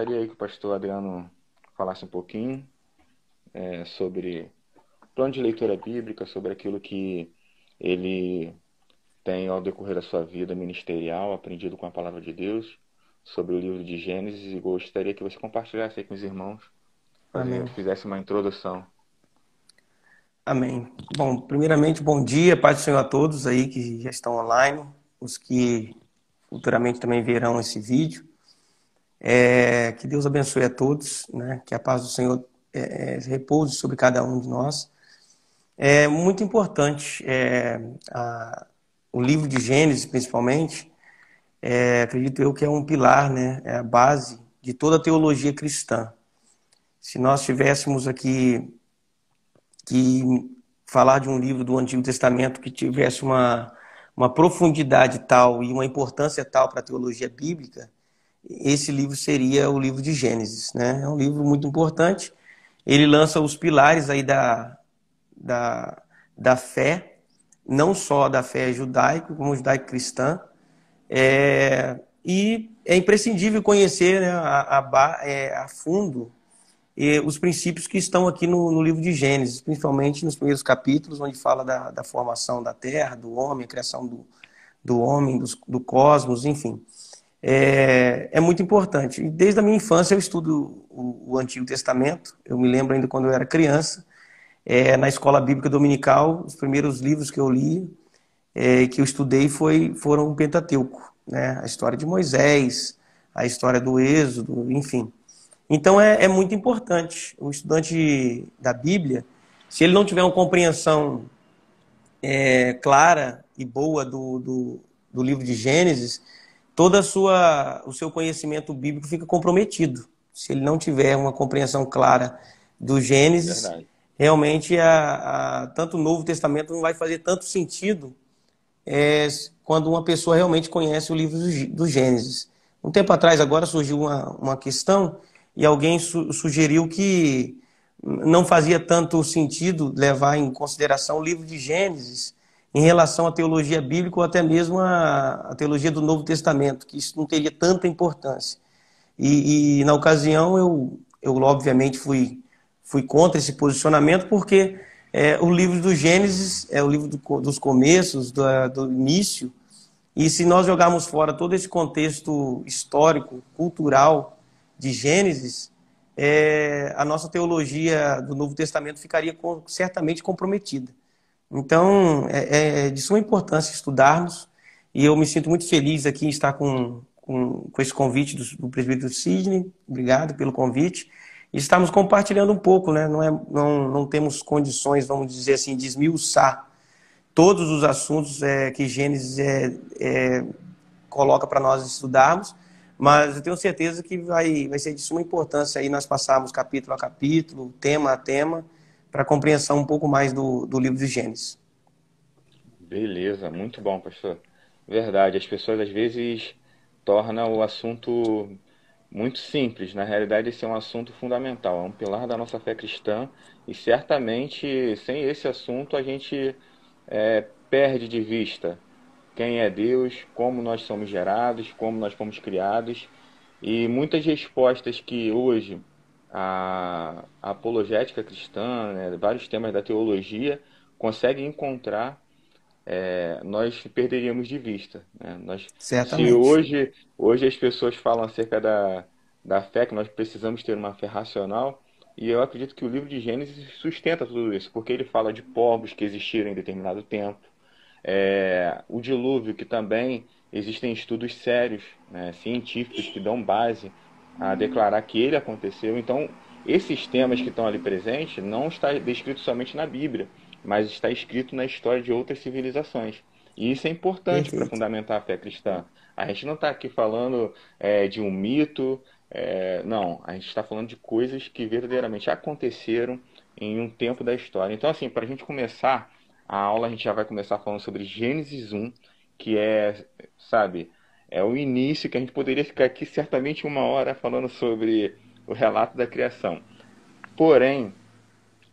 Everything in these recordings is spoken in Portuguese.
Gostaria aí que o pastor Adriano falasse um pouquinho sobre plano de leitura bíblica, sobre aquilo que ele tem ao decorrer da sua vida ministerial, aprendido com a palavra de Deus, sobre o livro de Gênesis, e gostaria que você compartilhasse aí com os irmãos, Amém. fizesse uma introdução. Amém. Bom, primeiramente, bom dia, paz do Senhor a todos aí que já estão online, os que futuramente também verão esse vídeo. Que Deus abençoe a todos, né? Que a paz do Senhor repouse sobre cada um de nós. É muito importante o livro de Gênesis, principalmente, acredito eu que é um pilar, né? É a base de toda a teologia cristã. Se nós tivéssemos aqui que falar de um livro do Antigo Testamento que tivesse uma profundidade tal e uma importância tal para a teologia bíblica, esse livro seria o livro de Gênesis, né? É um livro muito importante. Ele lança os pilares aí da, da fé, não só da fé judaica, como judaico-cristã. E é imprescindível conhecer, né, a fundo os princípios que estão aqui no livro de Gênesis, principalmente nos primeiros capítulos, onde fala da formação da terra, do homem, a criação do homem, do cosmos, enfim. É muito importante. E desde a minha infância eu estudo o Antigo Testamento. Eu me lembro ainda quando eu era criança, na escola bíblica dominical, os primeiros livros que eu li, que eu estudei foram o Pentateuco, né? A história de Moisés, a história do Êxodo, enfim. Então é muito importante o estudante da Bíblia, se ele não tiver uma compreensão clara e boa do livro de Gênesis, o seu conhecimento bíblico fica comprometido. Se ele não tiver uma compreensão clara do Gênesis, Verdade. realmente tanto o Novo Testamento não vai fazer tanto sentido é, quando uma pessoa realmente conhece o livro do Gênesis. Um tempo atrás, agora, surgiu uma questão e alguém sugeriu que não fazia tanto sentido levar em consideração o livro de Gênesis em relação à teologia bíblica ou até mesmo à teologia do Novo Testamento, que isso não teria tanta importância. E na ocasião, eu obviamente fui contra esse posicionamento, porque o livro do Gênesis é o livro dos começos, do início, e se nós jogarmos fora todo esse contexto histórico, cultural de Gênesis, a nossa teologia do Novo Testamento ficaria certamente comprometida. Então, é de suma importância estudarmos, e eu me sinto muito feliz aqui em estar com esse convite do presbítero Sidney. Obrigado pelo convite. E estamos compartilhando um pouco, né? Não temos condições, vamos dizer assim, de esmiuçar todos os assuntos que Gênesis coloca para nós estudarmos, mas eu tenho certeza que vai ser de suma importância aí nós passarmos capítulo a capítulo, tema a tema, para a compreensão um pouco mais do livro de Gênesis. Beleza, muito bom, pastor. Verdade, as pessoas às vezes tornam o assunto muito simples. Na realidade, esse é um assunto fundamental, é um pilar da nossa fé cristã e certamente sem esse assunto a gente perde de vista quem é Deus, como nós somos gerados, como nós fomos criados e muitas respostas que hoje a apologética cristã, né, vários temas da teologia conseguem encontrar, nós perderíamos de vista, né? Se Certamente. hoje as pessoas falam acerca da fé, que nós precisamos ter uma fé racional, e eu acredito que o livro de Gênesis sustenta tudo isso, porque ele fala de povos que existiram em determinado tempo, o dilúvio, que também existem estudos sérios, né, científicos, que dão base a declarar que ele aconteceu. Então, esses temas que estão ali presentes não está descrito somente na Bíblia, mas está escrito na história de outras civilizações. E isso é importante para Perfeito. fundamentar a fé cristã. A gente não está aqui falando de um mito, não. A gente está falando de coisas que verdadeiramente aconteceram em um tempo da história. Então, assim, para a gente começar a aula, a gente já vai começar falando sobre Gênesis 1, que sabe, é o início, que a gente poderia ficar aqui certamente uma hora falando sobre o relato da criação. Porém,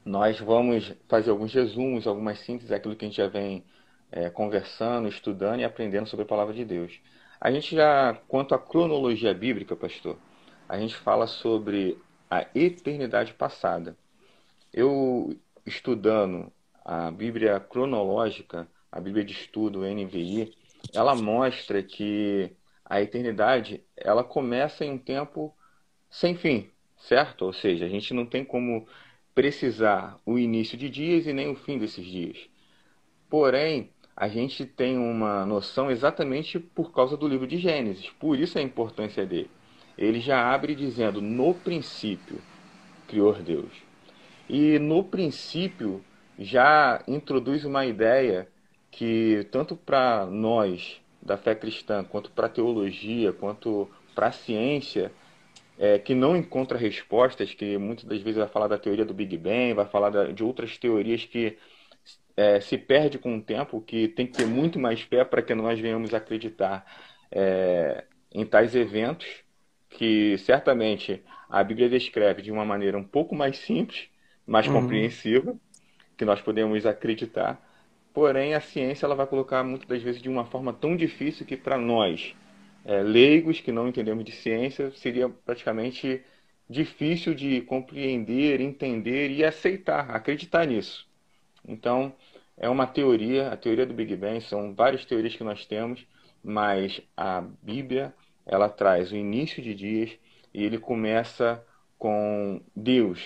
nós vamos fazer alguns resumos, algumas sínteses daquilo que a gente já vem conversando, estudando e aprendendo sobre a palavra de Deus. A gente já, quanto à cronologia bíblica, pastor, a gente fala sobre a eternidade passada. Eu, estudando a Bíblia cronológica, a Bíblia de Estudo, NVI, ela mostra que a eternidade, ela começa em um tempo sem fim, certo? Ou seja, a gente não tem como precisar o início de dias e nem o fim desses dias. Porém, a gente tem uma noção exatamente por causa do livro de Gênesis, por isso a importância dele. Ele já abre dizendo: no princípio criou Deus. E no princípio já introduz uma ideia que, tanto para nós da fé cristã, quanto para a teologia, quanto para a ciência, que não encontra respostas, que muitas das vezes vai falar da teoria do Big Bang, vai falar de outras teorias que se perde com o tempo, que tem que ter muito mais fé para que nós venhamos acreditar em tais eventos, que certamente a Bíblia descreve de uma maneira um pouco mais simples, mais Uhum. compreensiva, que nós podemos acreditar. Porém, a ciência ela vai colocar muitas das vezes de uma forma tão difícil que para nós, leigos que não entendemos de ciência, seria praticamente difícil de compreender, entender e aceitar, acreditar nisso. Então, é uma teoria, a teoria do Big Bang, são várias teorias que nós temos, mas a Bíblia, ela traz o início de dias e ele começa com Deus.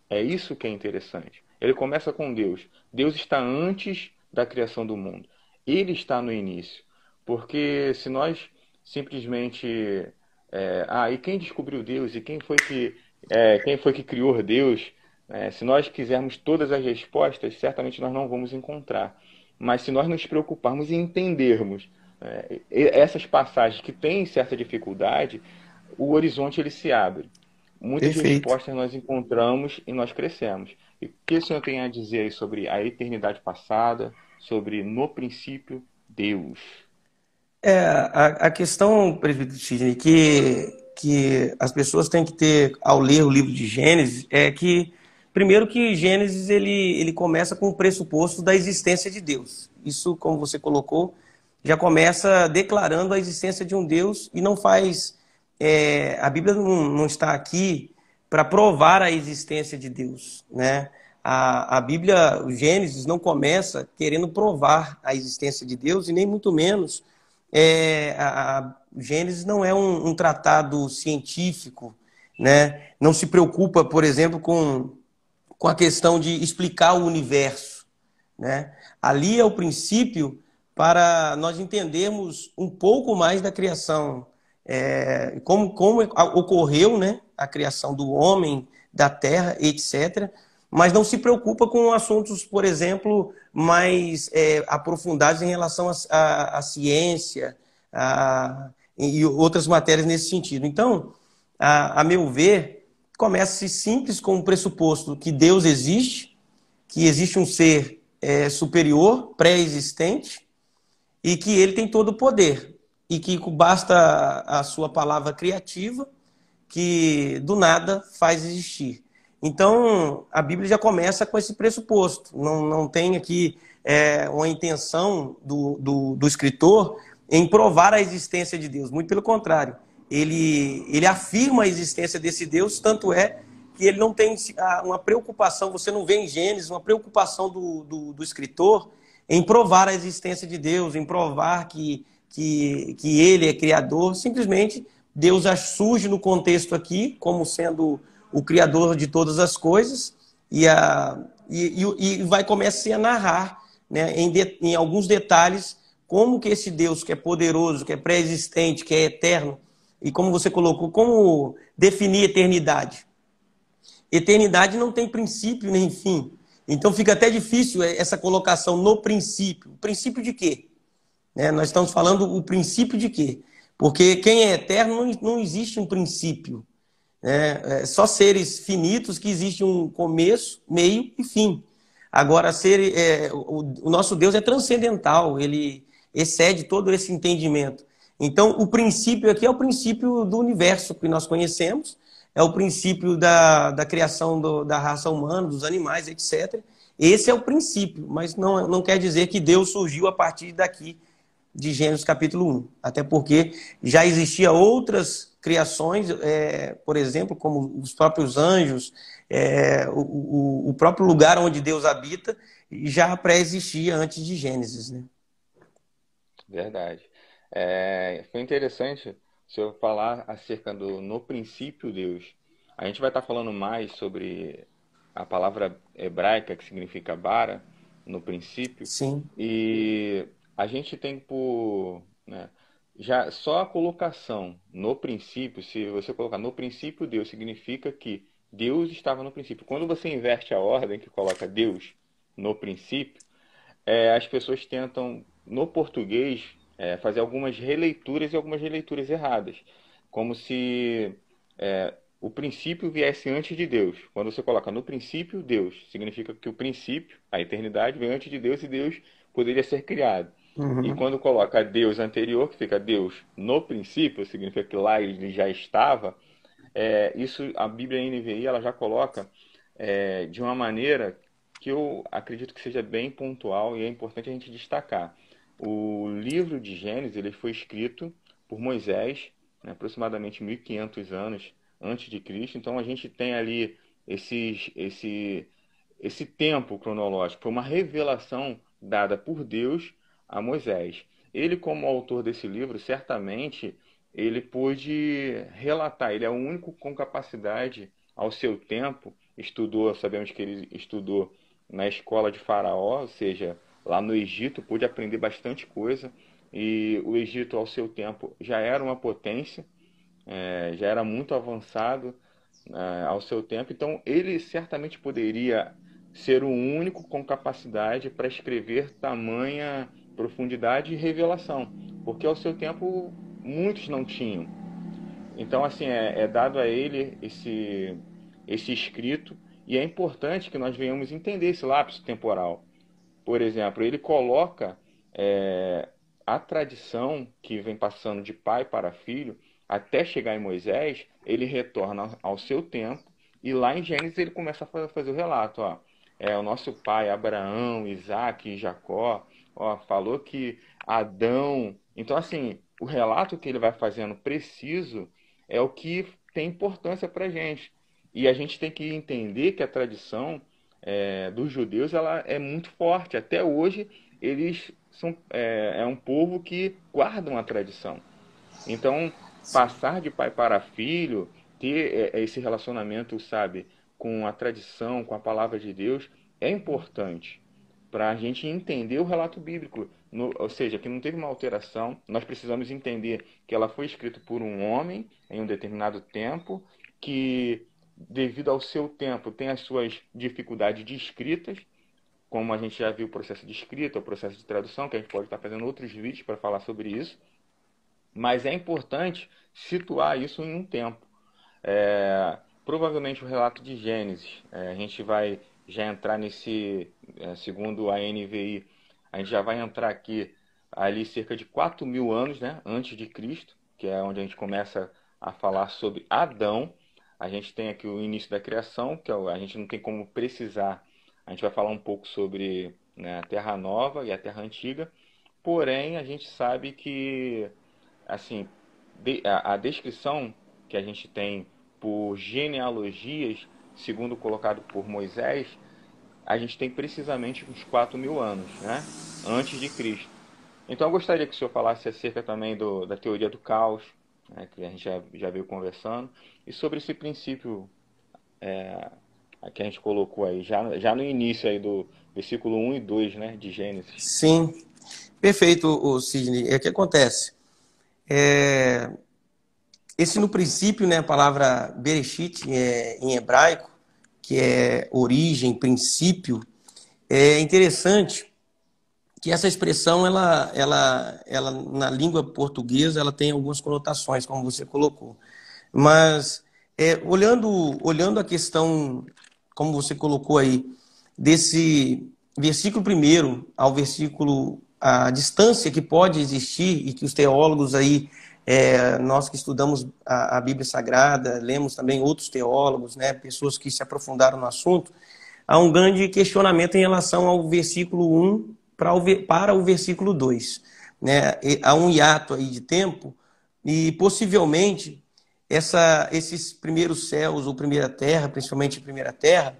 É isso que é interessante. Ele começa com Deus. Deus está antes da criação do mundo. Ele está no início. Porque se nós simplesmente. E quem descobriu Deus? E quem foi que criou Deus? Se nós quisermos todas as respostas, certamente nós não vamos encontrar. Mas se nós nos preocuparmos em entendermos essas passagens que têm certa dificuldade, o horizonte ele se abre. Muitas Perfeito. respostas nós encontramos e nós crescemos. E o que o Senhor tem a dizer aí sobre a eternidade passada, sobre no princípio Deus? A questão, presbítero Sidney, que as pessoas têm que ter ao ler o livro de Gênesis é que, primeiro que Gênesis ele começa com o pressuposto da existência de Deus. Isso, como você colocou, já começa declarando a existência de um Deus e não faz... a Bíblia não está aqui para provar a existência de Deus, né? A Bíblia, o Gênesis, não começa querendo provar a existência de Deus e nem muito menos a Gênesis não é um tratado científico, né? Não se preocupa, por exemplo, com a questão de explicar o universo, né? Ali é o princípio para nós entendermos um pouco mais da criação, como ocorreu, né, a criação do homem, da terra, etc., mas não se preocupa com assuntos, por exemplo, mais aprofundados em relação à ciência e outras matérias nesse sentido. Então, a meu ver, começa simples com o pressuposto que Deus existe, que existe um ser superior, pré-existente, e que ele tem todo o poder, e que basta a sua palavra criativa, que do nada faz existir. Então, a Bíblia já começa com esse pressuposto. Não tem aqui uma intenção do escritor em provar a existência de Deus. Muito pelo contrário. Ele afirma a existência desse Deus, tanto é que ele não tem uma preocupação, você não vê em Gênesis, uma preocupação do escritor em provar a existência de Deus, em provar que ele é criador. Simplesmente Deus surge no contexto aqui como sendo o criador de todas as coisas e vai começar a narrar, né, em alguns detalhes como que esse Deus que é poderoso, que é pré-existente, que é eterno, e como você colocou, como definir eternidade. Eternidade não tem princípio nem fim. Então fica até difícil essa colocação no princípio. Princípio de quê? Nós estamos falando o princípio de quê? Porque quem é eterno não existe um princípio. Só seres finitos que existe um começo, meio e fim. Agora, o nosso Deus é transcendental, ele excede todo esse entendimento. Então, o princípio aqui é o princípio do universo que nós conhecemos, é o princípio da criação da raça humana, dos animais, etc. Esse é o princípio, mas não quer dizer que Deus surgiu a partir daqui, de Gênesis capítulo 1. Até porque já existia outras criações, por exemplo, como os próprios anjos, o próprio lugar onde Deus habita, já pré-existia antes de Gênesis, né? Verdade. Foi interessante se eu falar acerca do no princípio Deus. A gente vai estar falando mais sobre a palavra hebraica que significa bara, no princípio, Sim. e a gente tem por, né, já só a colocação no princípio, se você colocar no princípio Deus, significa que Deus estava no princípio. Quando você inverte a ordem que coloca Deus no princípio, as pessoas tentam, no português, fazer algumas releituras e algumas releituras erradas. Como se o princípio viesse antes de Deus. Quando você coloca no princípio, Deus, significa que o princípio, a eternidade, vem antes de Deus e Deus poderia ser criado. E Uhum. quando coloca Deus anterior, que fica Deus no princípio, significa que lá ele já estava, isso a Bíblia NVI ela já coloca de uma maneira que eu acredito que seja bem pontual e é importante a gente destacar. O livro de Gênesis ele foi escrito por Moisés, né, aproximadamente 1500 anos antes de Cristo. Então a gente tem ali esse tempo cronológico. Foi uma revelação dada por Deus a Moisés. Ele, como autor desse livro, certamente ele pôde relatar. Ele é o único com capacidade ao seu tempo. Estudou, sabemos que ele estudou na escola de Faraó, ou seja, lá no Egito, pôde aprender bastante coisa. E o Egito, ao seu tempo, já era uma potência, já era muito avançado ao seu tempo. Então, ele certamente poderia ser o único com capacidade para escrever tamanha profundidade e revelação, porque ao seu tempo muitos não tinham. Então, assim, é dado a ele esse escrito, e é importante que nós venhamos entender esse lapso temporal. Por exemplo, ele coloca a tradição que vem passando de pai para filho, até chegar em Moisés, ele retorna ao seu tempo, e lá em Gênesis ele começa a fazer o relato. Ó, o nosso pai Abraão, Isaac e Jacó, ó, falou que Adão. Então, assim, o relato que ele vai fazendo preciso é o que tem importância para a gente. E a gente tem que entender que a tradição dos judeus ela é muito forte. Até hoje eles são um povo que guardam a tradição. Então passar de pai para filho, ter esse relacionamento, sabe, com a tradição, com a palavra de Deus, é importante para a gente entender o relato bíblico. Ou seja, que não teve uma alteração, nós precisamos entender que ela foi escrita por um homem em um determinado tempo, que devido ao seu tempo tem as suas dificuldades de escritas, como a gente já viu o processo de escrita, o processo de tradução, que a gente pode estar fazendo outros vídeos para falar sobre isso, mas é importante situar isso em um tempo. Provavelmente o relato de Gênesis, a gente vai já entrar nesse, segundo a NVI, a gente já vai entrar aqui ali cerca de 4.000 anos, né, antes de Cristo, que é onde a gente começa a falar sobre Adão. A gente tem aqui o início da criação, que a gente não tem como precisar. A gente vai falar um pouco sobre, né, a Terra Nova e a Terra Antiga, porém a gente sabe que assim, a descrição que a gente tem por genealogias, segundo colocado por Moisés, a gente tem precisamente uns 4.000 anos, né? Antes de Cristo. Então eu gostaria que o senhor falasse acerca também da teoria do caos, né, que a gente já veio conversando, e sobre esse princípio que a gente colocou aí, já no início aí do versículo 1 e 2, né, de Gênesis. Sim, perfeito, o Sidney. É o que acontece. Esse no princípio, né, a palavra Bereshit em hebraico, que é origem, princípio, é interessante que essa expressão, ela na língua portuguesa, ela tem algumas conotações, como você colocou. Mas, olhando a questão, como você colocou aí, desse versículo primeiro ao versículo, a distância que pode existir e que os teólogos aí, nós que estudamos a Bíblia Sagrada, lemos também outros teólogos, né, pessoas que se aprofundaram no assunto, há um grande questionamento em relação ao versículo 1 para o versículo 2. né? Há um hiato aí de tempo e possivelmente esses primeiros céus ou primeira terra, principalmente a primeira terra,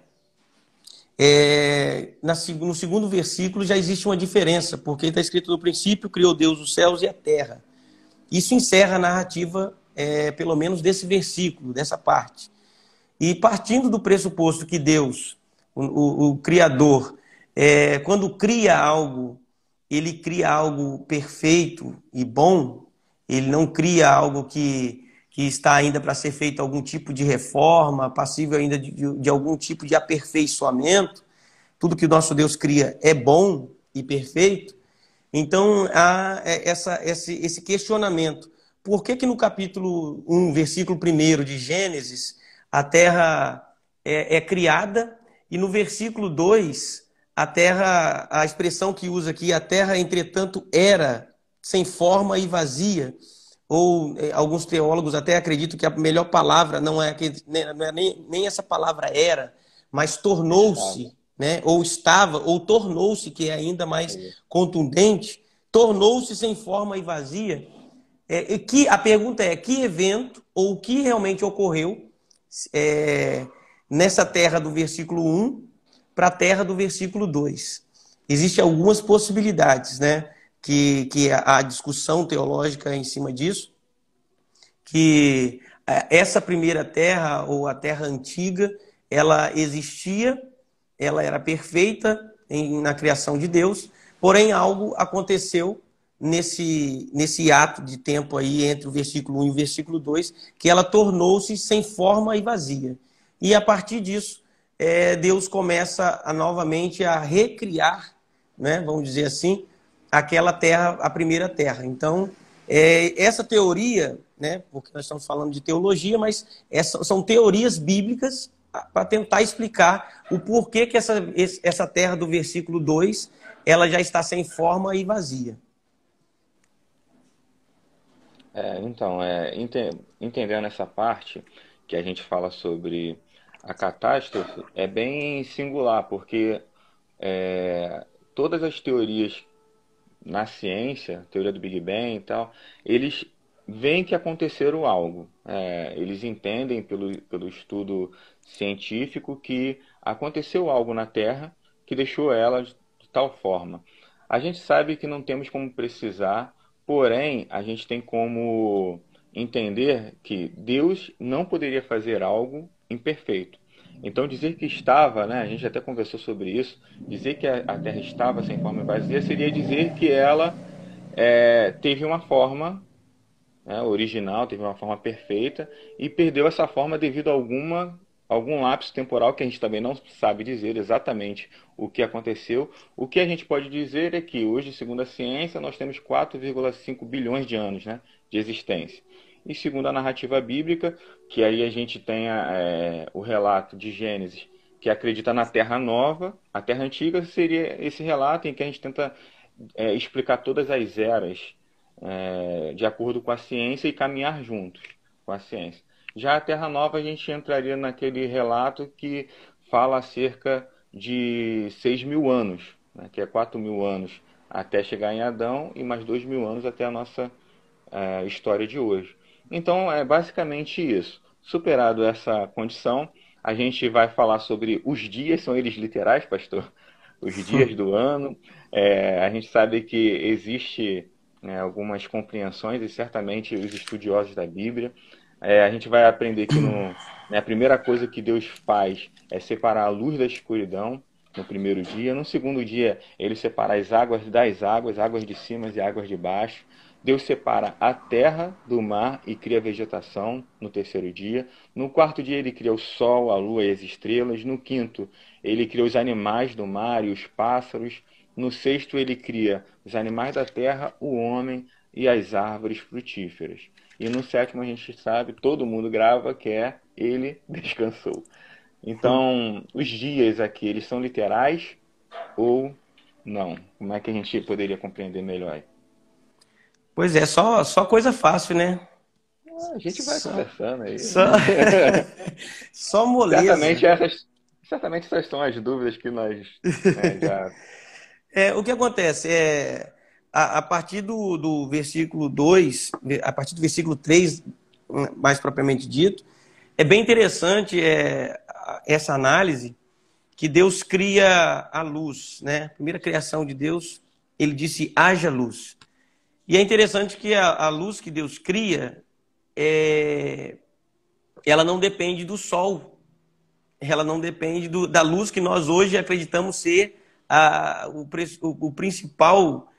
no segundo versículo já existe uma diferença, porque está escrito: no princípio criou Deus os céus e a terra. Isso encerra a narrativa, pelo menos desse versículo, dessa parte. E partindo do pressuposto que Deus, o Criador, quando cria algo, ele cria algo perfeito e bom, ele não cria algo que está ainda para ser feito algum tipo de reforma, passível ainda de algum tipo de aperfeiçoamento. Tudo que o nosso Deus cria é bom e perfeito. Então, há esse questionamento. Por que no capítulo 1, versículo 1 de Gênesis, a terra é criada, e no versículo 2, a terra, a expressão que usa aqui, a terra, entretanto, era sem forma e vazia, ou alguns teólogos até acreditam que a melhor palavra não é nem essa palavra era, mas tornou-se, né? Ou estava, ou tornou-se, que é ainda mais contundente, tornou-se sem forma e vazia. A pergunta é: que evento ou o que realmente ocorreu nessa terra do versículo 1 para a terra do versículo 2? Existem algumas possibilidades, né? Que a discussão teológica em cima disso, que essa primeira terra, ou a terra antiga, ela existia, ela era perfeita na criação de Deus, porém algo aconteceu nesse ato de tempo aí entre o versículo 1 e o versículo 2, que ela tornou-se sem forma e vazia. E a partir disso, Deus começa novamente a recriar, né, vamos dizer assim, aquela terra, a primeira terra. Então, essa teoria, né, porque nós estamos falando de teologia, mas são teorias bíblicas para tentar explicar o porquê que essa terra do versículo 2 ela já está sem forma e vazia. Então, entendendo essa parte que a gente fala sobre a catástrofe, é bem singular, porque todas as teorias na ciência, teoria do Big Bang e tal, eles veem que aconteceram algo. Eles entendem pelo estudo científico que aconteceu algo na Terra que deixou ela de tal forma. A gente sabe que não temos como precisar, porém a gente tem como entender que Deus não poderia fazer algo imperfeito. Então dizer que estava, né, a gente até conversou sobre isso, dizer que a Terra estava sem forma e vazia seria dizer que ela teve uma forma, né, original, teve uma forma perfeita e perdeu essa forma devido a algum lapso temporal que a gente também não sabe dizer exatamente o que aconteceu. O que a gente pode dizer é que hoje, segundo a ciência, nós temos 4,5 bilhões de anos, né, de existência. E segundo a narrativa bíblica, que aí a gente tem o relato de Gênesis, que acredita na Terra Nova, a Terra Antiga seria esse relato em que a gente tenta explicar todas as eras de acordo com a ciência e caminhar juntos com a ciência. Já a Terra Nova a gente entraria naquele relato que fala acerca de 6.000 anos, né, que é 4.000 anos até chegar em Adão e mais 2.000 anos até a nossa história de hoje. Então é basicamente isso. Superado essa condição, a gente vai falar sobre os dias, são eles literais, pastor? Os dias do ano. A gente sabe que existe, né, algumas compreensões e certamente os estudiosos da Bíblia. A gente vai aprender que a primeira coisa que Deus faz é separar a luz da escuridão no primeiro dia. No segundo dia, ele separa as águas das águas, águas de cima e águas de baixo. Deus separa a terra do mar e cria vegetação no terceiro dia. No quarto dia ele cria o sol, a lua e as estrelas. No quinto ele cria os animais do mar e os pássaros. No sexto ele cria os animais da terra, o homem e as árvores frutíferas. E no sétimo a gente sabe, todo mundo grava, que ele descansou. Então, os dias aqui, eles são literais ou não? Como é que a gente poderia compreender melhor? Pois é, só coisa fácil, né? A gente vai conversando aí. Só, só moleza. Certamente essas são as dúvidas que nós já... O que acontece? a partir do versículo 2, a partir do versículo 3, mais propriamente dito, é bem interessante essa análise que Deus cria a luz, né? A primeira criação de Deus, ele disse, haja luz. E é interessante que a luz que Deus cria, ela não depende do sol, ela não depende da luz que nós hoje acreditamos ser o principal,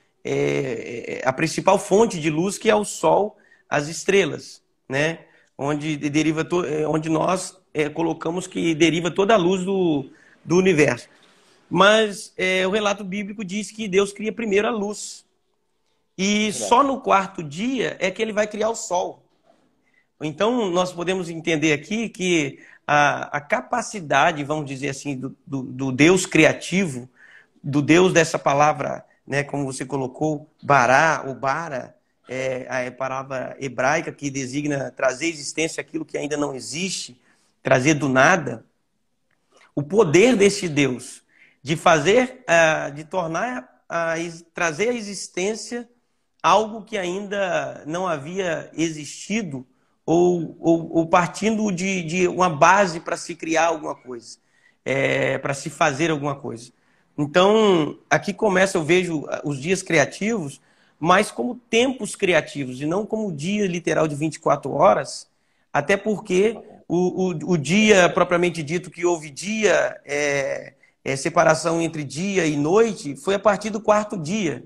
a principal fonte de luz, que é o sol, as estrelas, né? Onde nós colocamos que deriva toda a luz do universo. Mas o relato bíblico diz que Deus cria primeiro a luz. E só no quarto dia é que ele vai criar o sol. Então, nós podemos entender aqui que a capacidade, vamos dizer assim, do Deus criativo, do Deus dessa palavra, né, como você colocou, bará, ou bara, a palavra hebraica que designa trazer existência aquilo que ainda não existe, trazer do nada. O poder desse Deus de fazer, de tornar, trazer à existência algo que ainda não havia existido, ou partindo de uma base para se criar alguma coisa, para se fazer alguma coisa. Então, aqui começa, eu vejo os dias criativos, mas como tempos criativos, e não como dia literal de 24 horas, até porque o dia propriamente dito, que houve dia, separação entre dia e noite, foi a partir do quarto dia.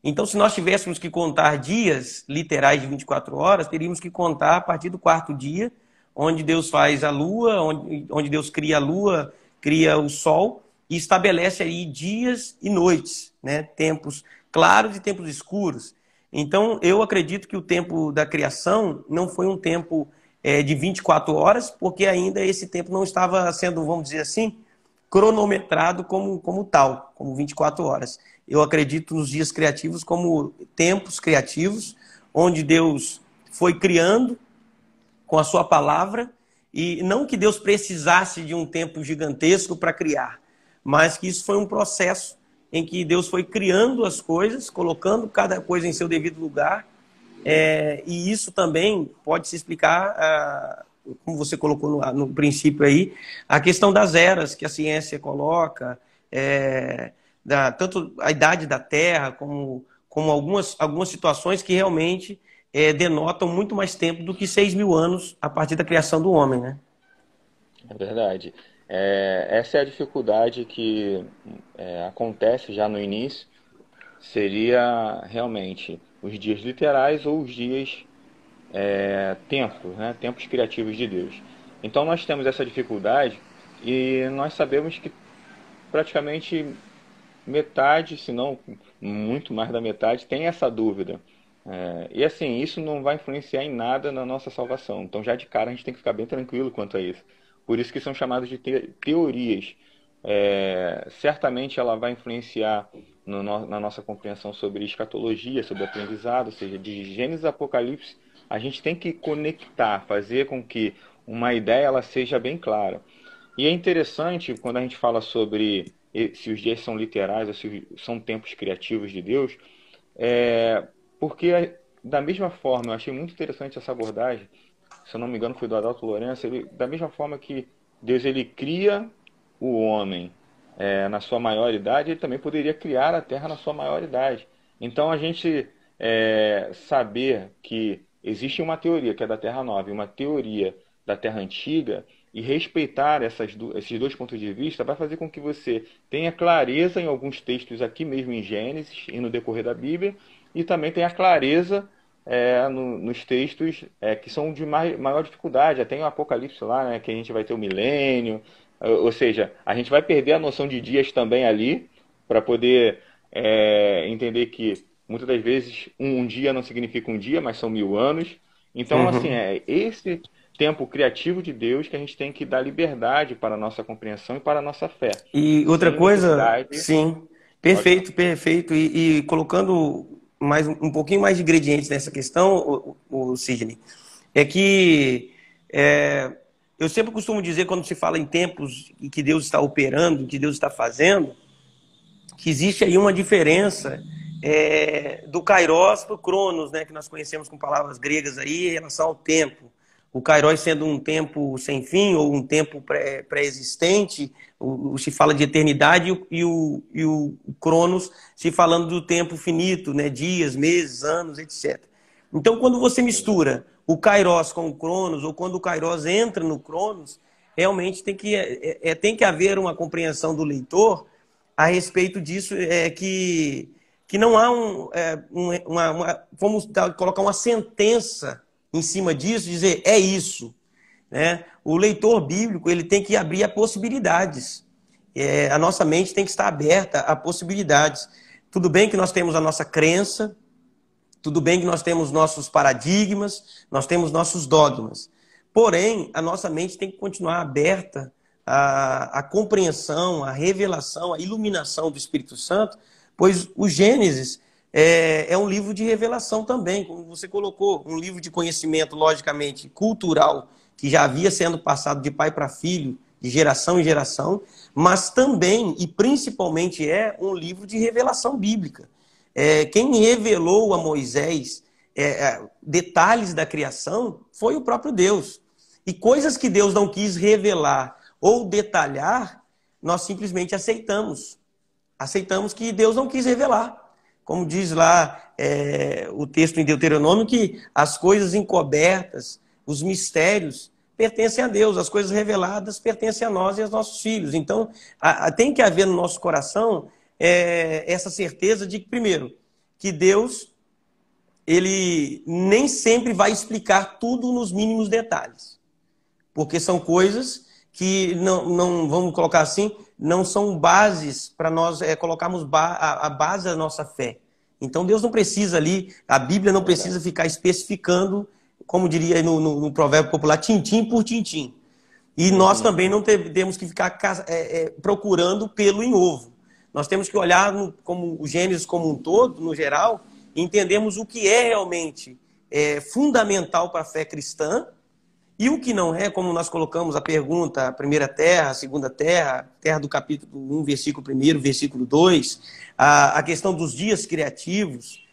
Então, se nós tivéssemos que contar dias literais de 24 horas, teríamos que contar a partir do quarto dia, onde Deus faz a lua, onde Deus cria a lua, cria o sol, e estabelece aí dias e noites, né? Tempos claros e tempos escuros. Então, eu acredito que o tempo da criação não foi um tempo de 24 horas, porque ainda esse tempo não estava sendo, vamos dizer assim, cronometrado como tal, como 24 horas. Eu acredito nos dias criativos como tempos criativos, onde Deus foi criando com a sua palavra, e não que Deus precisasse de um tempo gigantesco para criar, mas que isso foi um processo em que Deus foi criando as coisas, colocando cada coisa em seu devido lugar, e isso também pode se explicar, como você colocou no princípio aí, a questão das eras que a ciência coloca, tanto a idade da Terra, como algumas situações que realmente denotam muito mais tempo do que 6.000 anos a partir da criação do homem, né? É verdade. Essa é a dificuldade que acontece já no início, seria realmente os dias literais ou os dias tempos, né? Tempos criativos de Deus. Então nós temos essa dificuldade e nós sabemos que praticamente metade, se não muito mais da metade, tem essa dúvida. E assim, isso não vai influenciar em nada na nossa salvação. Então já de cara a gente tem que ficar bem tranquilo quanto a isso. Por isso que são chamadas de teorias. Certamente ela vai influenciar na nossa compreensão sobre escatologia, sobre aprendizado, ou seja, de Gênesis a Apocalipse, a gente tem que conectar, fazer com que uma ideia ela seja bem clara. E é interessante quando a gente fala sobre se os dias são literais ou se são tempos criativos de Deus, porque da mesma forma, eu achei muito interessante essa abordagem, se eu não me engano foi do Adalto Lourenço, da mesma forma que Deus ele cria o homem na sua maioridade, ele também poderia criar a terra na sua maioridade. Então a gente saber que existe uma teoria que é da Terra Nova e uma teoria da Terra Antiga, e respeitar esses dois pontos de vista vai fazer com que você tenha clareza em alguns textos aqui mesmo em Gênesis e no decorrer da Bíblia, e também tenha clareza nos textos que são de maior dificuldade. Já tem o Apocalipse lá, né, que a gente vai ter o milênio, ou seja, a gente vai perder a noção de dias também ali, para poder entender que muitas das vezes um dia não significa um dia, mas são 1.000 anos. Então, assim, esse tempo criativo de Deus que a gente tem que dar liberdade para a nossa compreensão e para a nossa fé. E outra coisa, sim, perfeito, perfeito. E colocando um pouquinho mais de ingredientes nessa questão, o Sidney, é que eu sempre costumo dizer, quando se fala em tempos em que Deus está operando, que Deus está fazendo, que existe aí uma diferença do Kairos para o Cronos, né, que nós conhecemos com palavras gregas aí, em relação ao tempo. O Kairos sendo um tempo sem fim ou um tempo pré-existente, se fala de eternidade, e o Cronos se falando do tempo finito, né, dias, meses, anos, etc. Então, quando você mistura o Kairos com o Cronos, ou quando o Kairos entra no Cronos, realmente tem que haver uma compreensão do leitor a respeito disso, que não há vamos colocar uma sentença em cima disso, dizer é isso, né? O leitor bíblico ele tem que abrir a possibilidades. A nossa mente tem que estar aberta a possibilidades. Tudo bem que nós temos a nossa crença, tudo bem que nós temos nossos paradigmas, nós temos nossos dogmas. Porém, a nossa mente tem que continuar aberta à compreensão, à revelação, à iluminação do Espírito Santo, pois o Gênesis é um livro de revelação também, como você colocou, um livro de conhecimento, logicamente, cultural, que já havia sendo passado de pai para filho, de geração em geração, mas também e principalmente é um livro de revelação bíblica. Quem revelou a Moisés detalhes da criação foi o próprio Deus. E coisas que Deus não quis revelar ou detalhar, nós simplesmente aceitamos. Aceitamos que Deus não quis revelar. Como diz lá o texto em Deuteronômio, que as coisas encobertas, os mistérios, pertencem a Deus. As coisas reveladas pertencem a nós e aos nossos filhos. Então, tem que haver no nosso coração essa certeza de que, primeiro, que Deus ele nem sempre vai explicar tudo nos mínimos detalhes. Porque são coisas que, não vamos colocar assim, não são bases para nós colocarmos a base da nossa fé. Então Deus não precisa ali, a Bíblia não precisa ficar especificando, como diria no provérbio popular, tintim por tintim. E nós também não temos que ficar procurando pelo em ovo. Nós temos que olhar como o Gênesis como um todo, no geral, e entendermos o que é realmente fundamental para a fé cristã e o que não é, como nós colocamos a pergunta, a primeira terra, a segunda terra, terra do capítulo 1, versículo 1, versículo 2, a questão dos dias criativos,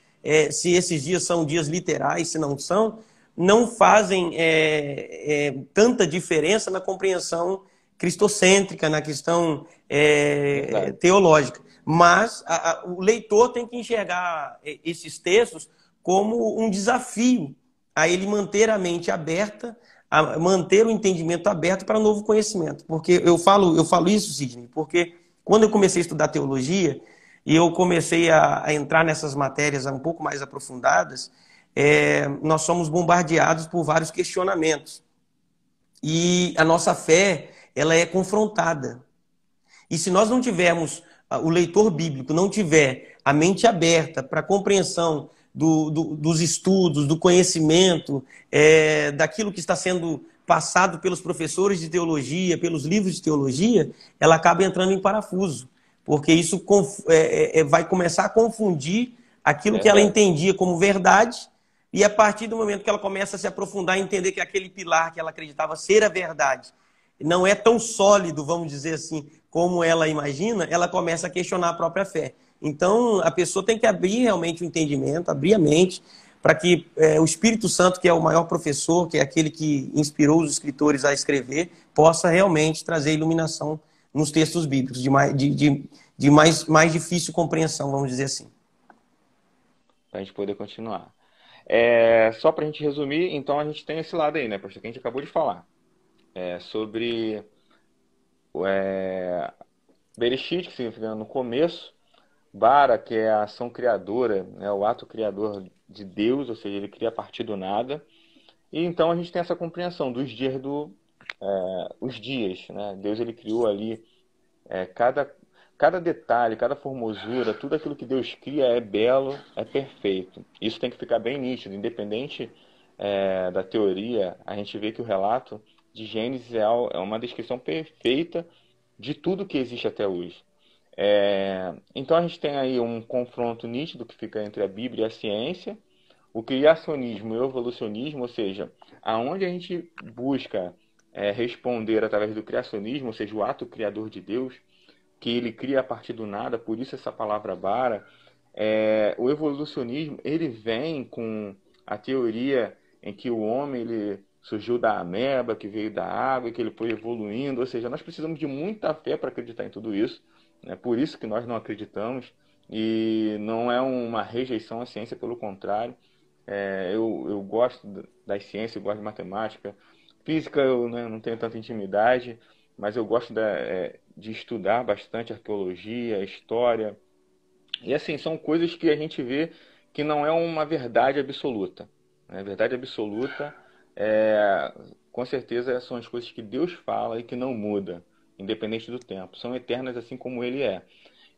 se esses dias são dias literais, se não são, não fazem tanta diferença na compreensão cristocêntrica, na questão teológica. Mas o leitor tem que enxergar esses textos como um desafio a ele manter a mente aberta, a manter o entendimento aberto para novo conhecimento. Porque eu falo isso, Sidney, porque quando eu comecei a estudar teologia e eu comecei a entrar nessas matérias um pouco mais aprofundadas, nós somos bombardeados por vários questionamentos. E a nossa fé, ela é confrontada. E se nós não tivermos, o leitor bíblico não tiver a mente aberta para a compreensão dos estudos, do conhecimento, daquilo que está sendo passado pelos professores de teologia, pelos livros de teologia, ela acaba entrando em parafuso. Porque isso vai começar a confundir aquilo que ela entendia como verdade, e a partir do momento que ela começa a se aprofundar e entender que aquele pilar que ela acreditava ser a verdade não é tão sólido, vamos dizer assim, como ela imagina, ela começa a questionar a própria fé. Então, a pessoa tem que abrir realmente o entendimento, abrir a mente, para que o Espírito Santo, que é o maior professor, que é aquele que inspirou os escritores a escrever, possa realmente trazer iluminação nos textos bíblicos, de mais difícil compreensão, vamos dizer assim. Para a gente poder continuar. Só para a gente resumir, então a gente tem esse lado aí, né, pastor, que a gente acabou de falar. Sobre Bereshit, que significa no começo, Bara, que é a ação criadora, né, o ato criador de Deus, ou seja, ele cria a partir do nada. E então a gente tem essa compreensão dos dias os dias, né? Deus ele criou ali cada detalhe, cada formosura, tudo aquilo que Deus cria é belo, é perfeito. Isso tem que ficar bem nítido, independente da teoria. A gente vê que o relato de Gênesis é uma descrição perfeita de tudo que existe até hoje. Então a gente tem aí um confronto nítido que fica entre a Bíblia e a ciência, o criacionismo e o evolucionismo, ou seja, aonde a gente busca responder através do criacionismo, ou seja, o ato criador de Deus, que ele cria a partir do nada, por isso essa palavra bara, O evolucionismo, ele vem com a teoria em que o homem ele surgiu da ameba, que veio da água e que ele foi evoluindo. Ou seja, nós precisamos de muita fé para acreditar em tudo isso. É por isso que nós não acreditamos. E não é uma rejeição à ciência, pelo contrário. Eu gosto das ciências, eu gosto de matemática. Física eu, né, não tenho tanta intimidade, mas eu gosto de estudar bastante arqueologia, história. E assim, são coisas que a gente vê que não é uma verdade absoluta. Né? Verdade absoluta, é, com certeza, são as coisas que Deus fala e que não muda, independente do tempo. São eternas assim como Ele é.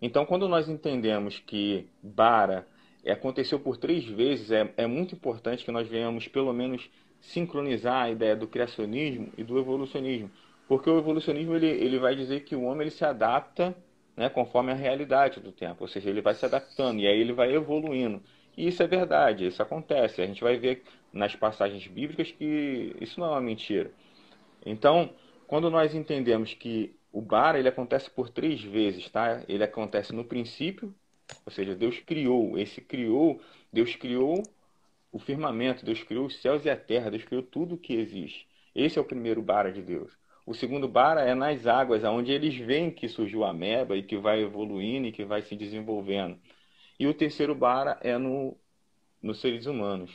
Então, quando nós entendemos que Bara aconteceu por 3 vezes, é muito importante que nós venhamos, pelo menos, sincronizar a ideia do criacionismo e do evolucionismo. Porque o evolucionismo ele vai dizer que o homem ele se adapta, né, conforme a realidade do tempo. Ou seja, ele vai se adaptando e aí ele vai evoluindo. E isso é verdade, isso acontece. A gente vai ver nas passagens bíblicas que isso não é uma mentira. Então, quando nós entendemos que o bara ele acontece por 3 vezes, tá? Ele acontece no princípio, ou seja, Deus criou. Deus criou o firmamento, Deus criou os céus e a terra, Deus criou tudo o que existe. Esse é o primeiro bara de Deus. O segundo bara é nas águas, onde eles veem que surgiu a ameba e que vai evoluindo e que vai se desenvolvendo. E o terceiro bara é nos seres humanos.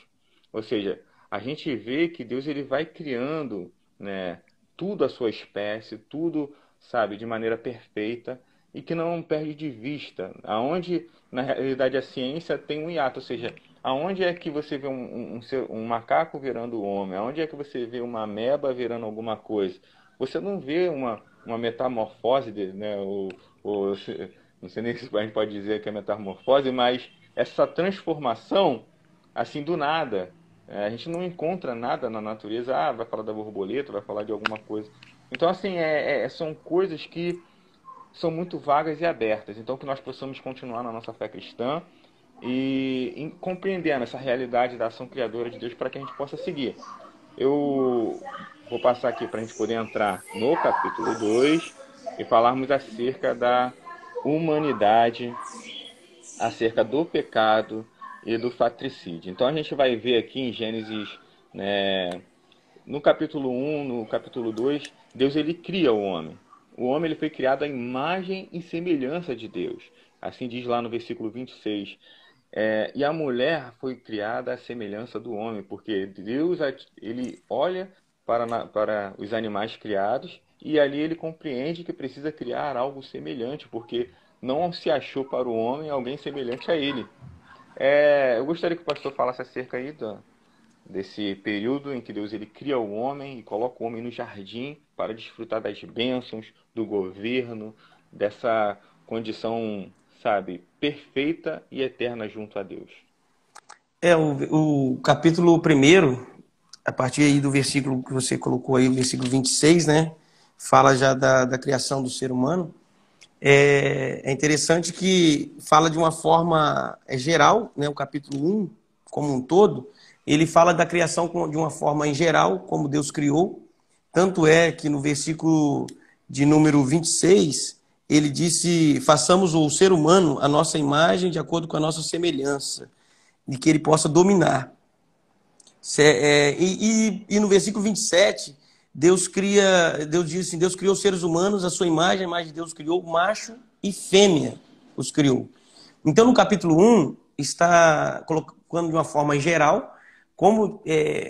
Ou seja, a gente vê que Deus ele vai criando, né, tudo a sua espécie, tudo, sabe, de maneira perfeita e que não perde de vista. Aonde, na realidade, a ciência tem um hiato, ou seja, aonde é que você vê um macaco virando homem? Aonde é que você vê uma ameba virando alguma coisa? Você não vê uma metamorfose, né, não sei nem se a gente pode dizer que é metamorfose, mas essa transformação, assim, do nada. A gente não encontra nada na natureza. Ah, vai falar da borboleta, vai falar de alguma coisa. Então, assim, são coisas que são muito vagas e abertas. Então, que nós possamos continuar na nossa fé cristã e compreendendo essa realidade da ação criadora de Deus para que a gente possa seguir. Eu vou passar aqui para a gente poder entrar no capítulo 2 e falarmos acerca da humanidade, acerca do pecado e do fratricídio. Então a gente vai ver aqui em Gênesis, né, no capítulo 1, no capítulo 2, Deus ele cria o homem. O homem ele foi criado à imagem e semelhança de Deus. Assim diz lá no versículo 26. E a mulher foi criada à semelhança do homem, porque Deus ele olha para os animais criados e ali ele compreende que precisa criar algo semelhante, porque não se achou para o homem alguém semelhante a ele. Eu gostaria que o pastor falasse acerca aí desse período em que Deus ele cria o homem e coloca o homem no jardim para desfrutar das bênçãos, do governo, dessa condição, sabe, perfeita e eterna junto a Deus. O capítulo 1, a partir aí do versículo que você colocou aí, o versículo 26, né? Fala já da criação do ser humano. É interessante que fala de uma forma geral, né? O capítulo 1, como um todo, ele fala da criação de uma forma em geral, como Deus criou. Tanto é que no versículo de número 26, ele disse: façamos o ser humano a nossa imagem de acordo com a nossa semelhança, de que ele possa dominar. E no versículo 27, Deus diz assim: Deus criou os seres humanos, a sua imagem, a imagem de Deus criou, macho e fêmea os criou. Então, no capítulo 1, está colocando de uma forma geral como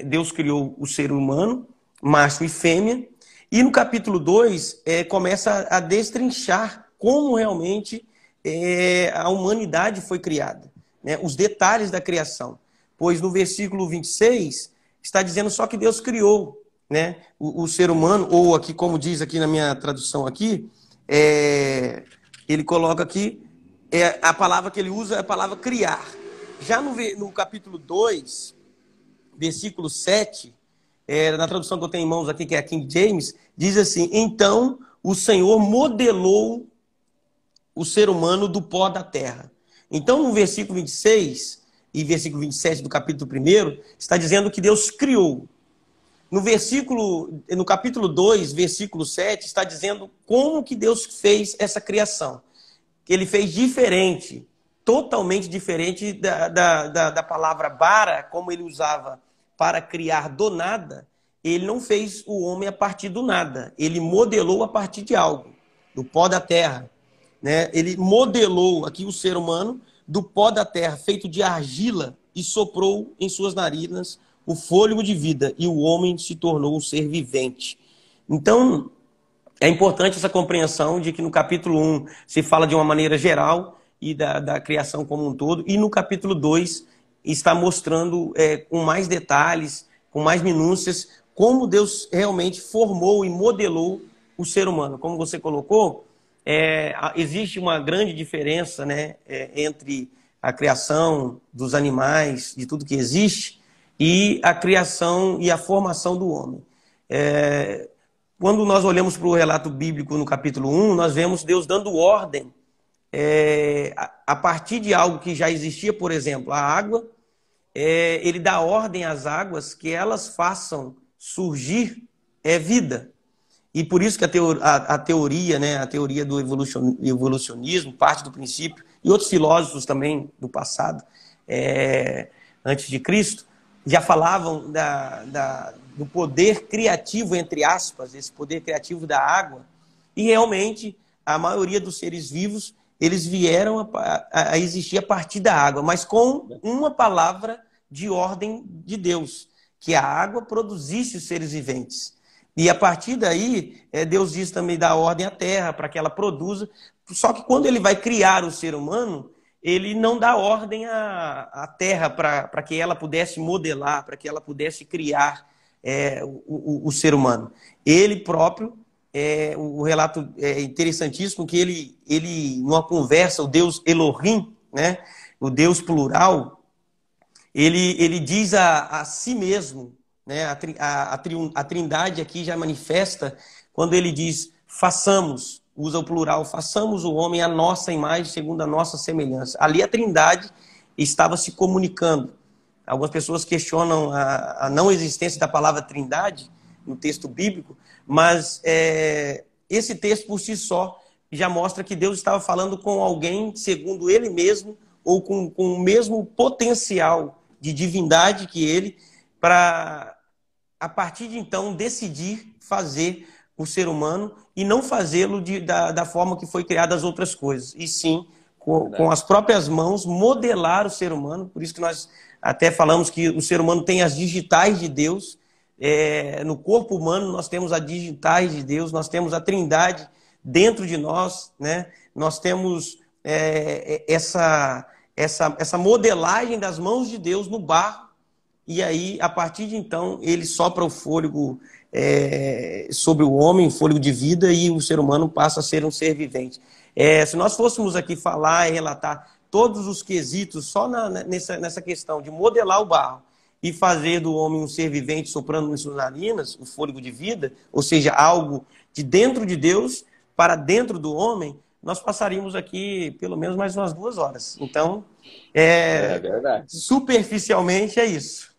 Deus criou o ser humano, macho e fêmea. E no capítulo 2, começa a destrinchar como realmente a humanidade foi criada, né? Os detalhes da criação. Pois no versículo 26, está dizendo só que Deus criou, né, o ser humano, ou aqui, como diz aqui na minha tradução aqui, ele coloca aqui, a palavra que ele usa é a palavra criar. Já no capítulo 2, versículo 7, na tradução que eu tenho em mãos aqui, que é a King James, diz assim: então o Senhor modelou o ser humano do pó da terra. Então, no versículo 26 e versículo 27 do capítulo 1, está dizendo que Deus criou. No capítulo 2, versículo 7, está dizendo como que Deus fez essa criação. Que ele fez diferente. totalmente diferente da palavra bara, como ele usava para criar do nada. Ele não fez o homem a partir do nada, ele modelou a partir de algo, do pó da terra, né? Ele modelou aqui o ser humano do pó da terra, feito de argila, e soprou em suas narinas o fôlego de vida, e o homem se tornou um ser vivente. Então, é importante essa compreensão de que no capítulo 1 se fala de uma maneira geral e da criação como um todo, e no capítulo 2 está mostrando com mais detalhes, com mais minúcias, como Deus realmente formou e modelou o ser humano. Como você colocou, existe uma grande diferença, né, entre a criação dos animais, de tudo que existe, e a criação e a formação do homem. Quando nós olhamos para o relato bíblico no capítulo 1, nós vemos Deus dando ordem a partir de algo que já existia, por exemplo, a água. Ele dá ordem às águas que elas façam surgir vida. E por isso que a teoria, né, a teoria do evolucionismo, parte do princípio, e outros filósofos também do passado, antes de Cristo, já falavam do poder criativo, entre aspas, esse poder criativo da água. E realmente, a maioria dos seres vivos, eles vieram a existir a partir da água, mas com uma palavra de ordem de Deus, que a água produzisse os seres viventes. E a partir daí, Deus diz também dar ordem à terra, para que ela produza. Só que quando ele vai criar o ser humano, ele não dá ordem à terra para que ela pudesse modelar, para que ela pudesse criar o ser humano. Ele próprio, o relato é interessantíssimo, que ele, numa conversa, o Deus Elohim, né, o Deus plural, ele diz a si mesmo, né, a trindade aqui já manifesta quando ele diz, façamos, usa o plural, façamos o homem à nossa imagem, segundo a nossa semelhança. Ali a trindade estava se comunicando. Algumas pessoas questionam a não existência da palavra trindade no texto bíblico, mas esse texto por si só já mostra que Deus estava falando com alguém segundo ele mesmo, ou com o mesmo potencial de divindade que ele, para, a partir de então, decidir fazer o ser humano e não fazê-lo da forma que foi criada as outras coisas, e sim, com as próprias mãos, modelar o ser humano. Por isso que nós até falamos que o ser humano tem as digitais de Deus. No corpo humano nós temos as digitais de Deus, nós temos a trindade dentro de nós, né? Nós temos essa modelagem das mãos de Deus no barro, e aí, a partir de então, ele sopra o fôlego sobre o homem, fôlego de vida, e o ser humano passa a ser um ser vivente. Se nós fôssemos aqui falar e relatar todos os quesitos só nessa questão de modelar o barro e fazer do homem um ser vivente soprando em suas narinas, o fôlego de vida, ou seja, algo de dentro de Deus para dentro do homem, nós passaríamos aqui pelo menos mais umas 2 horas. Então, verdade. superficialmente é isso.